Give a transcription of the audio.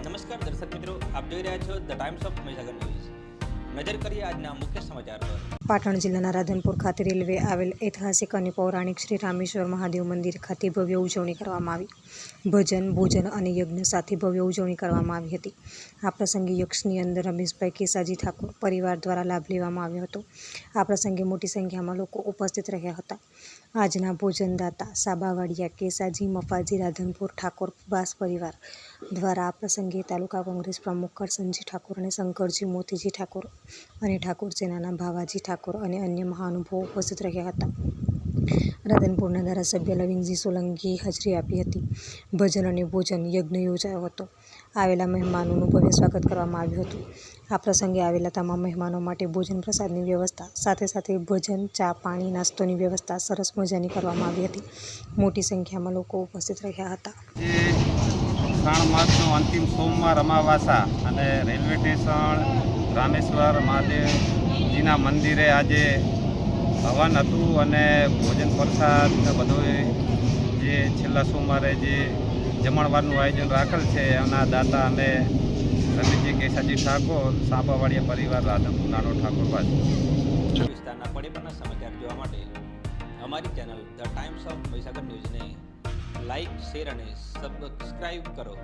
નમસ્કાર દર્શક મિત્રો, આપ જોઈ રહ્યા છો the Times of Mahisagar news. નજર કરીએ આજના મુખ્ય સમાચાર પર। પાટણ જિલ્લાના રાધનપુર ખાતે રેલવે આવેલ ઐતિહાસિક અને પૌરાણિક શ્રી રામેશ્વર મહાદેવ મંદિર ખાતે ભવ્ય ઉજવણી કરવામાં આવી। ભજન, ભોજન અને યજ્ઞ સાથે ભવ્ય ઉજવણી કરવામાં આવી હતી। આ પ્રસંગે યક્ષની અંદર રમેશભાઈ કેસાજી ઠાકોર પરિવાર દ્વારા લાભ લેવામાં આવ્યો હતો। આ પ્રસંગે મોટી સંખ્યામાં લોકો ઉપસ્થિત રહ્યા હતા। આજના ભોજનદાતા સાબાવાડિયા કેસાજી મફાજી રાધનપુર ઠાકોર બાસ પરિવાર દ્વારા આ પ્રસંગે તાલુકા કોંગ્રેસ પ્રમુખ કરસનજી ઠાકોર અને શંકરજી મોતીજી ઠાકોર અને ઠાકોર સેનાના ભાવાજી ઠાકોર અને અન્ય મહાનુભાવો ઉપસ્થિત રહ્યા હતા। રાધનપુરના ધારાસભ્ય લવિંગજી સોલંકીએ હાજરી આપી હતી। ભજન અને ભોજન યજ્ઞ યોજાયો હતો। આવેલા મહેમાનોનું ભવ્ય સ્વાગત કરવામાં આવ્યું હતું। આ પ્રસંગે આવેલા તમામ મહેમાનો માટે ભોજન પ્રસાદની વ્યવસ્થા સાથે ભજન, ચા, પાણી, નાસ્તોની વ્યવસ્થા સરસ મજાની કરવામાં આવી હતી। મોટી સંખ્યામાં લોકો ઉપસ્થિત રહ્યા હતા। શ્રાવણ માસનો અંતિમ સોમવાર અમાવાસા અને રેલવે સ્ટેશન રામેશ્વર મહાદેવજીના મંદિરે આજે હવન હતું અને ભોજન પ્રસાદ બધું જે છેલ્લા સોમવારે જે જમણવારનું આયોજન રાખેલ છે એના દાતા અને રમેશજી કેસાજી ઠાકોર સાબાવાડિયા પરિવાર રાધનપુર નાનો ઠાકોર બાજુ વિસ્તારના પડે પરના સમાચાર જોવા માટે અમારી channel the Times of Mahisagar ન્યૂઝને લાઇક, શેર અને સબસ્ક્રાઇબ કરો।